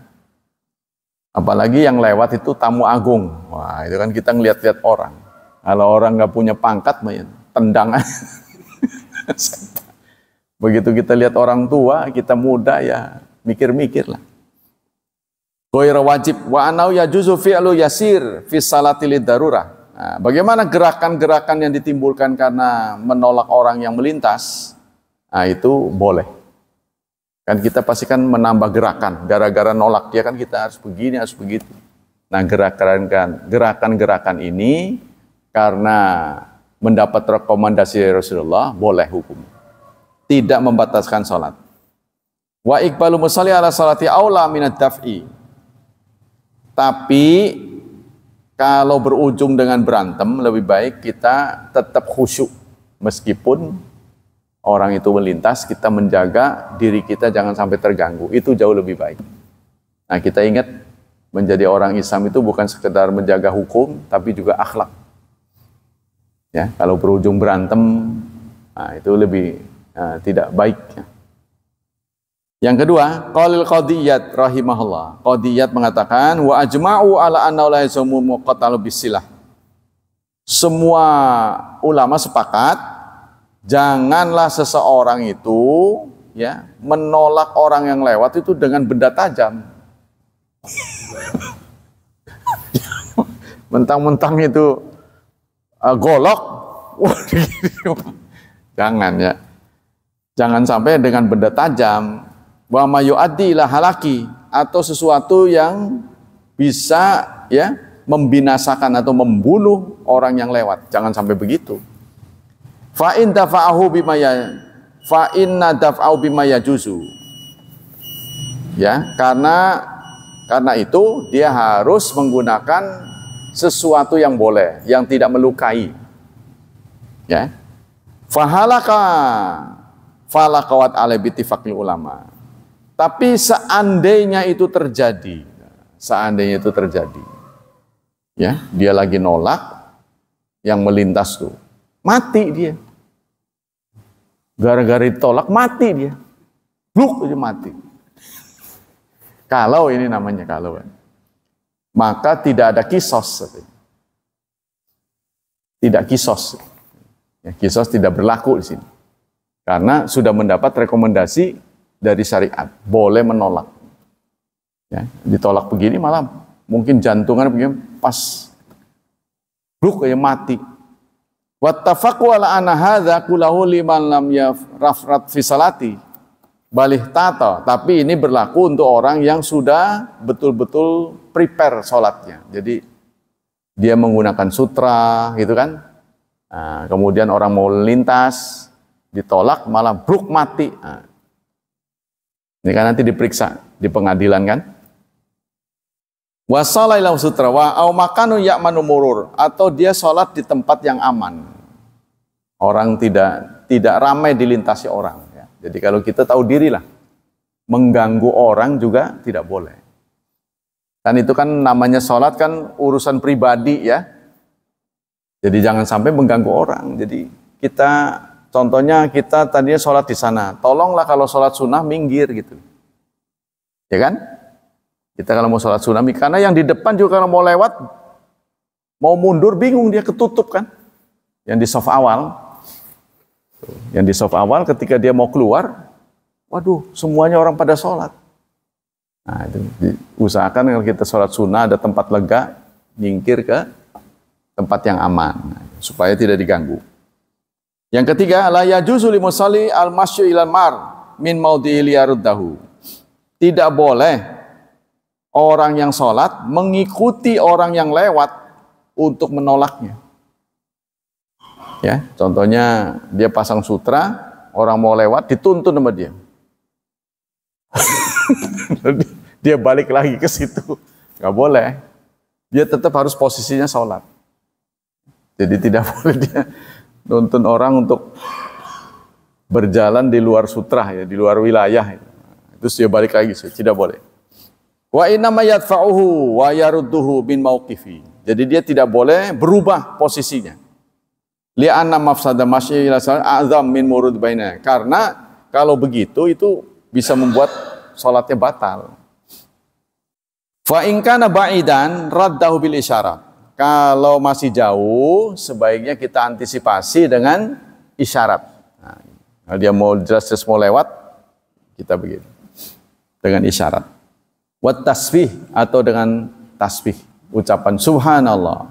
Speaker 1: Apalagi yang lewat itu tamu agung. Wah, itu kan kita ngeliat-liat orang. Kalau orang nggak punya pangkat, tendang aja. Begitu kita lihat orang tua, kita muda ya mikir-mikir lah. Ghaira wajib wa anau yajuzu fi'lu yasir fi salati lidarurah. Nah, bagaimana gerakan-gerakan yang ditimbulkan karena menolak orang yang melintas? Nah, itu boleh. Kan kita pasti kan menambah gerakan, gara-gara nolak dia kan kita harus begini, harus begitu. Nah, gerakan-gerakan ini karena mendapat rekomendasi Rasulullah, boleh hukum. Tidak membataskan sholat. Wa iqbalu musalli ala salati aula minad daf'i. Tapi kalau berujung dengan berantem, lebih baik kita tetap khusyuk. Meskipun orang itu melintas, kita menjaga diri kita jangan sampai terganggu. Itu jauh lebih baik. Nah, kita ingat, menjadi orang Islam itu bukan sekedar menjaga hukum, tapi juga akhlak. Ya, kalau berujung berantem, nah, itu lebih tidak baik. Ya. Yang kedua, qalil qadiyat rahimahullah. Qadiyat mengatakan wa ajma'u ala anna la yazumu muqatalu bisilah. Semua ulama sepakat janganlah seseorang itu ya menolak orang yang lewat itu dengan benda tajam. Mentang-mentang itu golok, jangan ya, jangan sampai dengan benda tajam. Wa mayu'addi ila halaki, atau sesuatu yang bisa ya membinasakan atau membunuh orang yang lewat. Jangan sampai begitu. Fa in dafa'ahu bima ya fa inna daf'ahu bima yajuzu. Ya, karena itu dia harus menggunakan sesuatu yang boleh, yang tidak melukai. Ya. Fahalaka falakawat alai bittifaqil ulama. Tapi seandainya itu terjadi, ya, dia lagi nolak, yang melintas tuh, mati dia. Gara-gara ditolak, mati dia. Bluk aja mati. Kalau ini namanya kalau, maka tidak ada kisos. Tidak kisos. Ya, kisos tidak berlaku di sini. Karena sudah mendapat rekomendasi dari syariat, boleh menolak. Ya, ditolak begini malah mungkin jantungan begini pas bruk kayak mati. Wattafaqu ala anna hadza kullahu liman lam yafrat fi salati balih tata, tapi ini berlaku untuk orang yang sudah betul-betul prepare sholatnya. Jadi dia menggunakan sutra gitu kan. Nah, kemudian orang mau lintas ditolak malah bruk mati. Nah, ini kan nanti diperiksa di pengadilan kan. Wasalailahu sutra wa au makanu ya'manu murur, atau dia sholat di tempat yang aman. Orang tidak ramai dilintasi orang ya. Jadi kalau kita tahu dirilah, mengganggu orang juga tidak boleh. Dan itu kan namanya sholat kan urusan pribadi ya. Jadi jangan sampai mengganggu orang. Jadi kita contohnya kita tadinya sholat di sana, tolonglah kalau sholat sunnah minggir gitu. Ya kan? Kita kalau mau sholat sunnah, karena yang di depan juga kalau mau lewat, mau mundur bingung dia ketutup kan. Yang di saf awal. Yang di saf awal ketika dia mau keluar, waduh semuanya orang pada sholat. Nah itu usahakan kalau kita sholat sunnah ada tempat lega, nyingkir ke tempat yang aman supaya tidak diganggu. Yang ketiga, la yajuzu limusalli al-masyu ilal mar min maudhi'i liyaruddahu. Tidak boleh orang yang sholat mengikuti orang yang lewat untuk menolaknya. Ya, contohnya dia pasang sutra, orang mau lewat dituntun sama dia. Dia balik lagi ke situ, nggak boleh. Dia tetap harus posisinya sholat. Jadi tidak boleh dia nuntun orang untuk berjalan di luar sutra ya, di luar wilayah. Terus dia balik lagi, tidak boleh. Wa inna ma yadfa'uhu wa yarudduhu bin mauqifi. Jadi dia tidak boleh berubah posisinya. Li'anna mafsada masyi ila salat a'zam min murud baina. Karena kalau begitu itu bisa membuat salatnya batal. Fa in kana ba'idan raddahu bil isyarat. Kalau masih jauh sebaiknya kita antisipasi dengan isyarat. Nah, kalau dia mau jelas-jelas mau lewat kita begitu. Dengan isyarat. Wat tasbih atau dengan tasbih, ucapan subhanallah.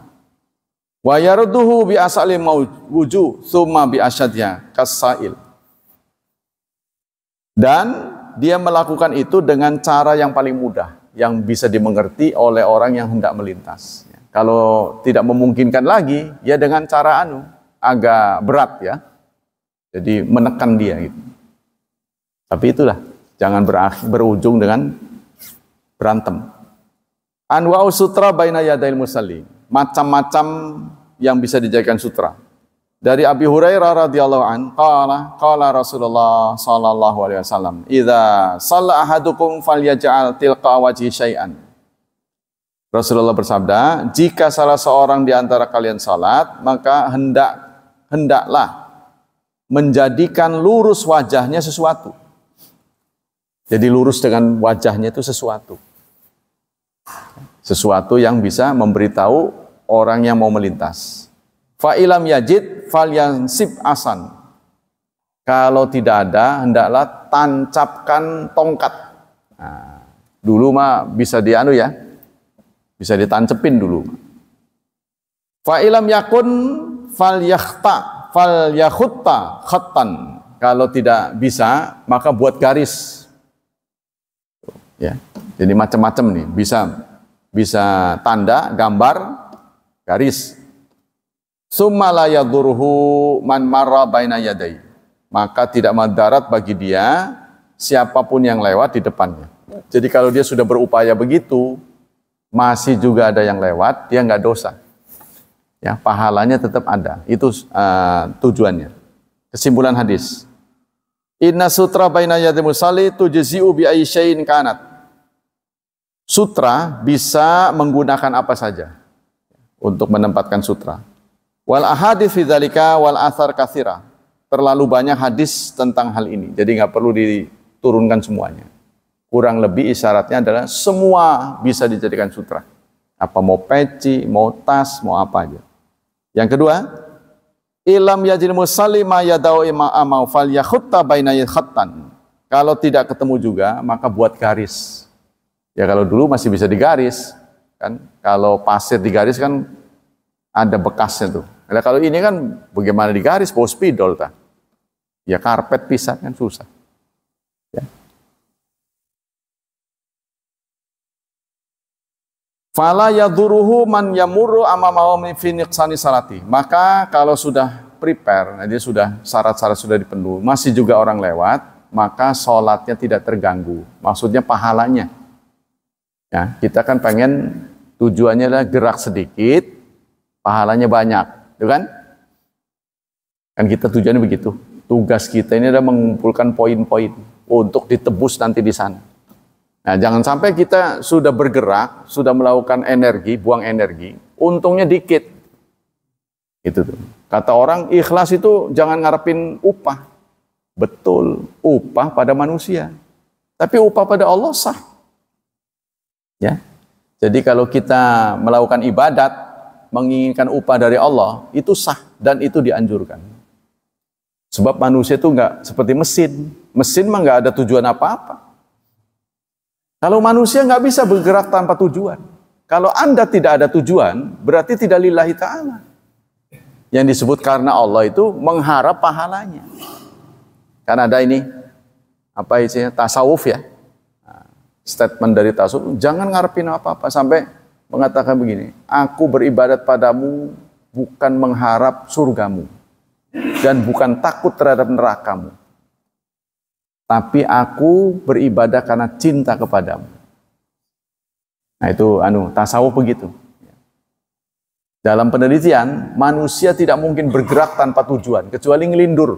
Speaker 1: Wa yarudduhu bi asali mawuju tsumma bi asyadnya kasail. Dan dia melakukan itu dengan cara yang paling mudah, yang bisa dimengerti oleh orang yang hendak melintas. Kalau tidak memungkinkan lagi, ya dengan cara agak berat ya. Jadi menekan dia gitu. Tapi itulah, jangan berujung dengan berantem. Anwa'u sutra baina yadail musalli. Macam-macam yang bisa dijadikan sutra. Dari Abi Hurairah radhiyallahu an, qala Rasulullah sallallahu alaihi wasallam, "Idza shalla ahadukum falyaj'al tilqa wajhi syai'an." Rasulullah bersabda, jika salah seorang di antara kalian salat, maka hendaklah menjadikan lurus wajahnya sesuatu. Jadi lurus dengan wajahnya itu sesuatu. Sesuatu yang bisa memberitahu orang yang mau melintas. Fa ilam yajid falyansib asan. Kalau tidak ada, hendaklah tancapkan tongkat. Nah, dulu mah bisa ya. Bisa ditancepin dulu. Fa ilam yakun falyakhutta khattan. Kalau tidak bisa, maka buat garis. Ya. Jadi macam-macam nih, bisa tanda, gambar, garis. Summa la yadurhu man marra baina yadai. Maka tidak madarat bagi dia siapapun yang lewat di depannya. Jadi kalau dia sudah berupaya begitu, masih juga ada yang lewat, dia nggak dosa. Ya, pahalanya tetap ada. Itu tujuannya. Kesimpulan hadis. Inna sutra baina yadil musalli tujzi'u bi ayyi syai'in kanat. Sutra bisa menggunakan apa saja untuk menempatkan sutra. Wal ahadits fi dzalika wal athar katsira. Terlalu banyak hadis tentang hal ini. Jadi nggak perlu diturunkan semuanya. Kurang lebih isyaratnya adalah semua bisa dijadikan sutra. Apa mau peci, mau tas, mau apa aja. Yang kedua, ilam yajil musalli ma yadau ima'amau falyakhutta baina khattan. Kalau tidak ketemu juga, maka buat garis. Ya kalau dulu masih bisa digaris, kan? Kalau pasir digaris kan ada bekasnya tuh. Nah, kalau ini kan bagaimana digaris, bawa spidol tak? Ya karpet pisah kan susah. Ya. Fala yaduruhu man yamurru amamahu min fi niqsani salati. Maka kalau sudah prepare, nah dia sudah syarat-syarat sudah dipenuhi, masih juga orang lewat, maka sholatnya tidak terganggu. Maksudnya pahalanya. Ya, kita kan pengen tujuannya adalah gerak sedikit, pahalanya banyak, gitu kan? Kan kita tujuannya begitu. Tugas kita ini adalah mengumpulkan poin-poin untuk ditebus nanti di sana. Nah, jangan sampai kita sudah bergerak, sudah melakukan energi, buang energi, untungnya dikit. Itu tuh. Kata orang, ikhlas itu jangan ngarepin upah. Betul, upah pada manusia. Tapi upah pada Allah sah. Ya. Jadi kalau kita melakukan ibadat, menginginkan upah dari Allah, itu sah dan itu dianjurkan. Sebab manusia itu enggak seperti mesin. Mesin mah enggak ada tujuan apa-apa. Kalau manusia enggak bisa bergerak tanpa tujuan. Kalau Anda tidak ada tujuan, berarti tidak lillahi ta'ala. Yang disebut karena Allah itu mengharap pahalanya. Kan ada ini, apa isinya, tasawuf ya. Statement dari tasawuf, jangan ngarepin apa-apa sampai mengatakan begini, aku beribadat padamu bukan mengharap surgamu dan bukan takut terhadap nerakamu, tapi aku beribadah karena cinta kepadamu. Nah itu tasawuf begitu. Dalam penelitian, manusia tidak mungkin bergerak tanpa tujuan kecuali ngelindur,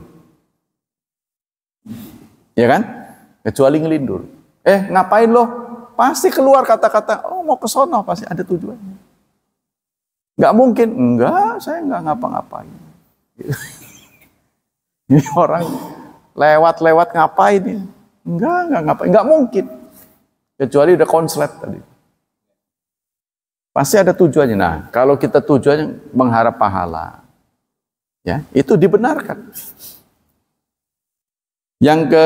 Speaker 1: ya kan? Kecuali ngelindur. Ngapain loh? Pasti keluar kata-kata, oh mau ke sono, pasti ada tujuannya. Nggak mungkin, enggak, saya nggak ngapa-ngapain. Ini orang lewat-lewat ngapain ini? Enggak ngapain, nggak mungkin. Kecuali udah konslet tadi. Pasti ada tujuannya. Nah, kalau kita tujuannya mengharap pahala, ya itu dibenarkan. Yang ke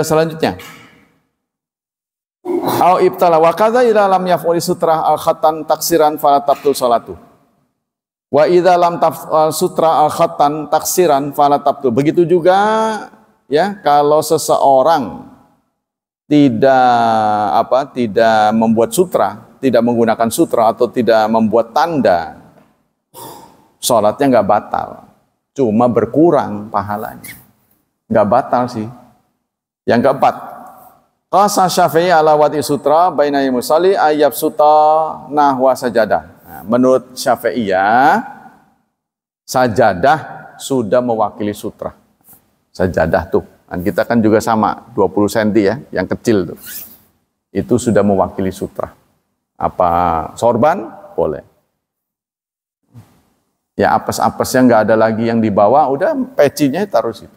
Speaker 1: selanjutnya. Au ibtala wa kadza idza lam yaf'ali sutra al khatan taksiran fala tabtul salatu. Wa idza lam sutra al khatan taksiran fala tabtul. Begitu juga ya kalau seseorang tidak membuat sutra, tidak menggunakan sutra atau tidak membuat tanda, salatnya enggak batal. Cuma berkurang pahalanya. Enggak batal sih. Yang keempat, qasa Syafi'i ala wati sutra baina musalli ayyab suta nahwa sajadah. Nah, menurut Syafi'iyah, sajadah sudah mewakili sutra. Sajadah tuh. Dan kita kan juga sama, 20 cm ya, yang kecil tuh. Itu sudah mewakili sutra. Apa sorban? Boleh. Ya apes-apesnya nggak ada lagi yang dibawa, udah pecinya taruh situ.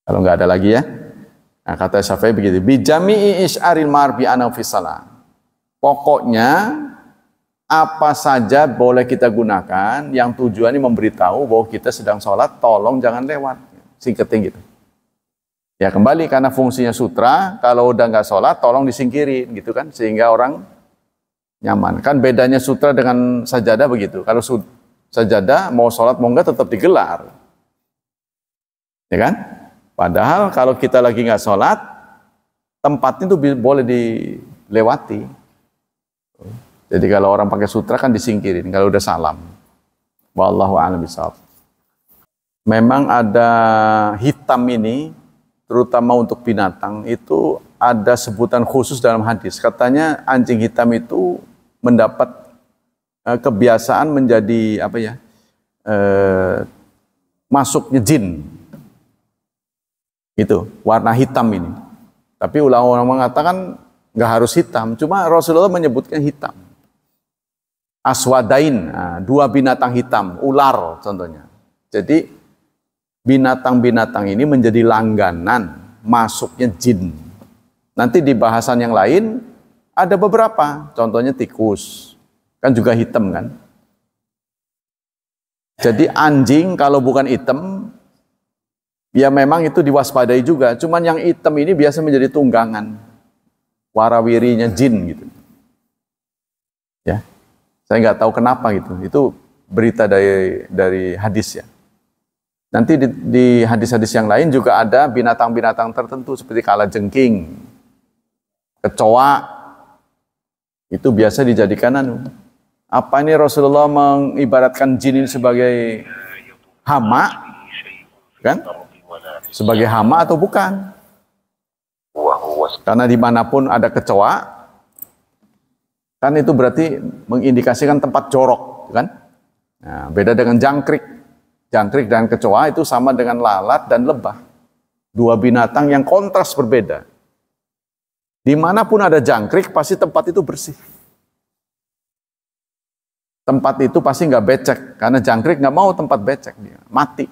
Speaker 1: Kalau nggak ada lagi ya. Nah, kata Syafi'i begitu, bijami'i isy'aril marbi ana fi shalah. Pokoknya apa saja boleh kita gunakan yang tujuannya memberitahu bahwa kita sedang sholat, tolong jangan lewat. Singketin gitu. Ya kembali karena fungsinya sutra, kalau udah nggak sholat tolong disingkirin gitu kan, sehingga orang nyaman. Kan bedanya sutra dengan sajadah begitu. Kalau sajadah mau sholat mau nggak tetap digelar. Ya kan? Padahal kalau kita lagi nggak sholat, tempatnya itu boleh dilewati. Jadi kalau orang pakai sutra kan disingkirin kalau udah salam. Wallahu a'lam bishawab. Memang ada hitam ini, terutama untuk binatang, itu ada sebutan khusus dalam hadis. Katanya anjing hitam itu mendapat kebiasaan menjadi masuknya jin. Itu warna hitam ini. Tapi ulama mengatakan nggak harus hitam, cuma Rasulullah menyebutkan hitam. Aswadain, dua binatang hitam, ular contohnya. Jadi binatang-binatang ini menjadi langganan masuknya jin. Nanti di bahasan yang lain ada beberapa, contohnya tikus, kan juga hitam kan. Jadi anjing kalau bukan hitam, ya memang itu diwaspadai juga. Cuman yang hitam ini biasa menjadi tunggangan. warawirinya jin gitu. Ya, saya nggak tahu kenapa gitu. Itu berita dari hadis ya. Nanti di hadis-hadis yang lain juga ada binatang-binatang tertentu seperti kalajengking, kecoa, itu biasa dijadikan apa ini Rasulullah mengibaratkan jin ini sebagai hama, kan? Sebagai hama atau bukan? Karena dimanapun ada kecoa, kan itu berarti mengindikasikan tempat jorok, kan? Nah, beda dengan jangkrik. Jangkrik dan kecoa itu sama dengan lalat dan lebah. Dua binatang yang kontras berbeda. Dimanapun ada jangkrik, pasti tempat itu bersih. Tempat itu pasti nggak becek, karena jangkrik nggak mau tempat becek, dia mati.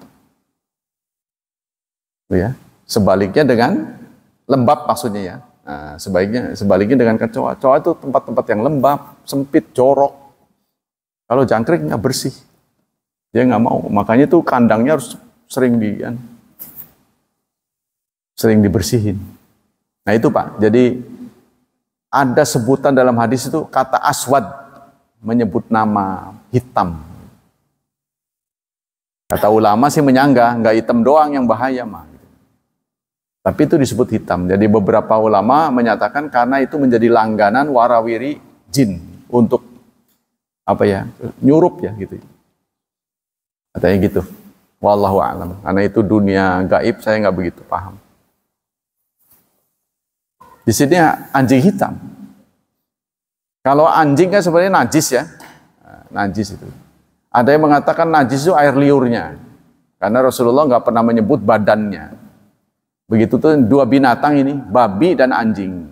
Speaker 1: Ya, sebaliknya dengan lembab maksudnya ya. Nah, sebaliknya dengan kecoa. Kecoa itu tempat-tempat yang lembab, sempit, jorok. Kalau jangkrik nggak bersih, dia nggak mau. Makanya itu kandangnya harus sering dibersihin. Nah itu Pak. Jadi ada sebutan dalam hadis itu kata aswad, menyebut nama hitam. Kata ulama sih menyanggah, nggak hitam doang yang bahaya mah. Tapi itu disebut hitam. Jadi beberapa ulama menyatakan karena itu menjadi langganan warawiri jin untuk apa ya, nyurup ya gitu. Katanya gitu. Wallahu a'lam. Karena itu dunia gaib, saya nggak begitu paham. Di sini anjing hitam. Kalau anjing kan sebenarnya najis ya. Najis itu. Ada yang mengatakan najis itu air liurnya. Karena Rasulullah nggak pernah menyebut badannya. Begitu tuh dua binatang ini, babi dan anjing.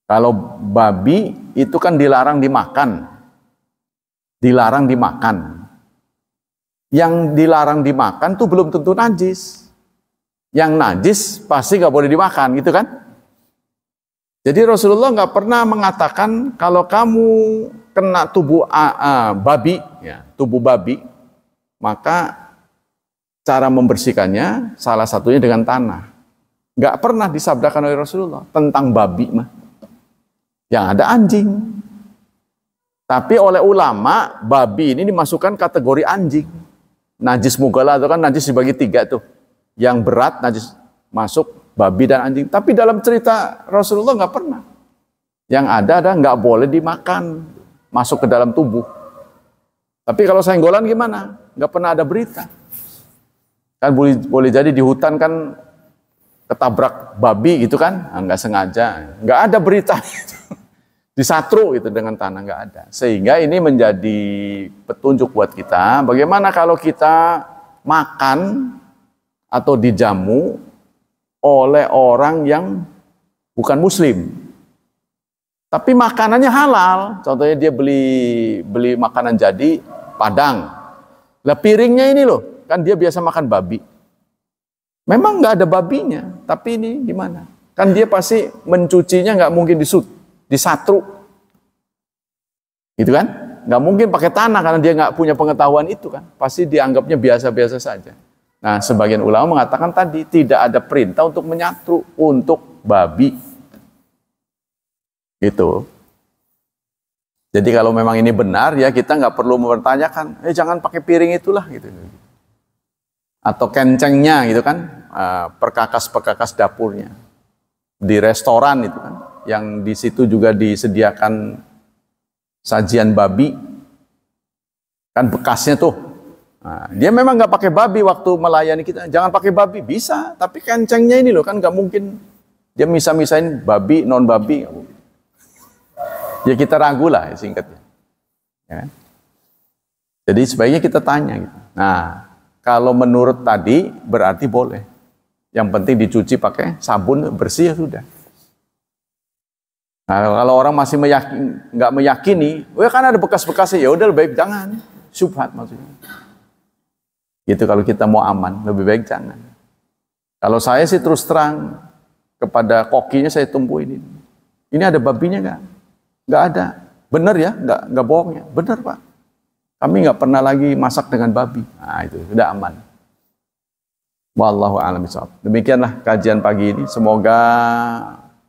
Speaker 1: Kalau babi itu kan dilarang dimakan. Dilarang dimakan. Yang dilarang dimakan tuh belum tentu najis. Yang najis pasti nggak boleh dimakan, gitu kan? Jadi Rasulullah nggak pernah mengatakan kalau kamu kena tubuh babi, ya, tubuh babi, maka cara membersihkannya salah satunya dengan tanah. Nggak pernah disabdakan oleh Rasulullah tentang babi mah. Yang ada anjing. Tapi oleh ulama, babi ini dimasukkan kategori anjing. Najis mughalah itu kan najis dibagi tiga tuh. Yang berat najis masuk babi dan anjing. Tapi dalam cerita Rasulullah nggak pernah. Yang ada nggak boleh dimakan, masuk ke dalam tubuh. Tapi kalau senggolan gimana? Nggak pernah ada berita. Kan boleh jadi di hutan kan ketabrak babi gitu kan, nggak sengaja, nggak ada berita gitu. Disatru itu dengan tanah, nggak ada. Sehingga ini menjadi petunjuk buat kita, bagaimana kalau kita makan atau dijamu oleh orang yang bukan muslim, tapi makanannya halal. Contohnya dia beli makanan jadi Padang, lah piringnya ini loh, kan dia biasa makan babi. Memang nggak ada babinya, tapi ini gimana? Kan dia pasti mencucinya nggak mungkin disatru, gitu kan? Nggak mungkin pakai tanah karena dia nggak punya pengetahuan itu kan. Pasti dianggapnya biasa-biasa saja. Nah, sebagian ulama mengatakan tadi tidak ada perintah untuk menyatru untuk babi, gitu. Jadi kalau memang ini benar ya kita nggak perlu mempertanyakan, jangan pakai piring itulah, gitu. Atau kencengnya gitu kan, perkakas-perkakas dapurnya di restoran itu kan, yang di situ juga disediakan sajian babi kan bekasnya tuh. Nah, dia memang nggak pakai babi waktu melayani kita, jangan pakai babi bisa, tapi kencengnya ini loh kan nggak mungkin dia misahin babi non babi, ya kita ragu lah ya, singkatnya. Ya. Jadi sebaiknya kita tanya gitu. Nah, kalau menurut tadi berarti boleh. Yang penting dicuci pakai sabun bersih ya sudah. Nah, kalau orang masih nggak meyakini, kan ada bekas-bekasnya, ya udah lebih baik jangan. Syubhat maksudnya. Gitu kalau kita mau aman, lebih baik jangan. Kalau saya sih terus terang kepada kokinya saya tumpuin ini. Ini ada babinya nggak? Nggak ada. Bener ya? Nggak bohong ya? Bener Pak. Kami nggak pernah lagi masak dengan babi. Nah itu sudah aman. Wallahu a'lam bishawab. Demikianlah kajian pagi ini. Semoga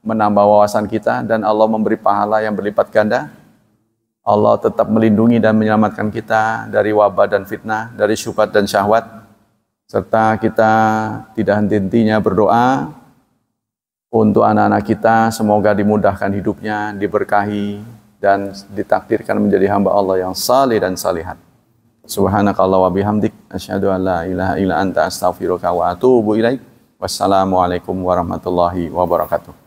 Speaker 1: menambah wawasan kita, dan Allah memberi pahala yang berlipat ganda. Allah tetap melindungi dan menyelamatkan kita dari wabah dan fitnah, dari syubhat dan syahwat, serta kita tidak henti-hentinya berdoa untuk anak-anak kita, semoga dimudahkan hidupnya, diberkahi, dan ditakdirkan menjadi hamba Allah yang saleh dan salihat. Subhanakallah wa bihamdik, asyhadu an la ilaha illa anta astaghfiruka wa atubu ilaik. Wassalamualaikum warahmatullahi wabarakatuh.